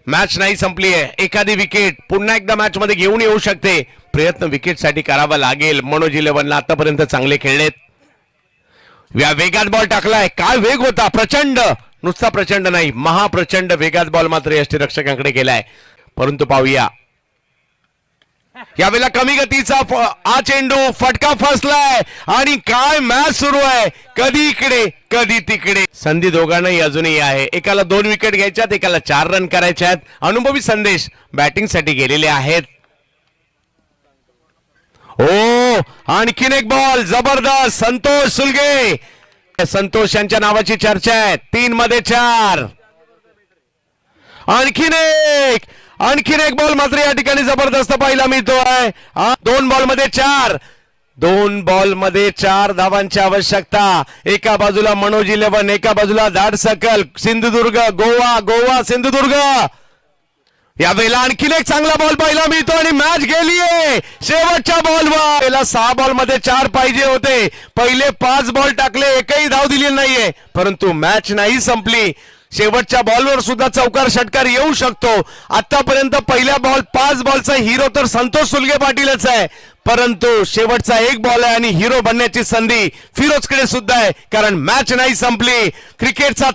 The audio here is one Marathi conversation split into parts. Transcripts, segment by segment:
मॅच नाही संपली आहे, एखादी विकेट पुन्हा एकदा मॅच मध्ये घेऊन येऊ शकते. प्रयत्न विकेट साठी करावा लागेल. मनोज 11 आतापर्यंत चांगले खेळलेत. वेगात बॉल टाकलाय, काय वेग होता, प्रचंड, नुसता प्रचंड नाही महाप्रचंड वेगात बॉल मात्र यष्टीरक्षकांकडे गेलाय. परंतु पाहूया यावेळेला कमी गतीचा हा चेंडू फटका फसलाय आणि काय मॅच सुरू आहे, कधी इकडे कधी तिकडे. संधी दोघांनाही अजूनही आहे. एकाला 2 विकेट घ्यायच्यात, एकाला 4 रन करायचे आहेत. अनुभवी संदेश बॅटिंग साठी गेलेले आहेत. ओ आणखीन एक बॉल जबरदस्त, संतोष सुलगे. संतोष यांच्या नावाची चर्चा आहे. 3 मध्ये 4. आणखीन एक बॉल मात्र या ठिकाणी जबरदस्त पाहायला मिळतोय. 2 बॉल मध्ये 4. 2 बॉल मध्ये 4 धावांची आवश्यकता. एका बाजूला मनोज 11, एका बाजूला धाडसकल सिंधुदुर्ग, गोवा सिंधुदुर्ग. यावेळेला आणखीन एक चांगला बॉल पाहायला मिळतो आणि मॅच गेलीये शेवटच्या बॉलवर. 6 बॉल मध्ये 4 पाहिजे होते. पहिले 5 बॉल टाकले, एकही धाव दिली नाहीये. परंतु मॅच नाही संपली. शेवटच्या बॉलवर सुद्धा चौकार षटकार येऊ शकतो. आतापर्यंत पहिल्या 5 बॉलचा हिरो तर संतोष सुलगे पाटीलच आहे. परंतु शेवटचा 1 बॉल आहे आणि हिरो बनण्याची संधी फिरोजकडे सुद्धा आहे, कारण मॅच नाही संपली. क्रिकेटचा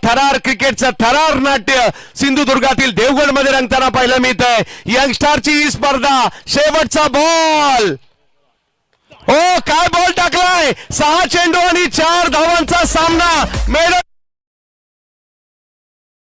थरार नाट्य सिंधुदुर्गातील देवगड मध्ये रंगताना पाहायला मिळत आहे. यंगस्टारची ही स्पर्धा, शेवटचा बॉल. ओ काय बॉल टाकलाय, 6 चेंडू आणि 4 धावांचा सामना.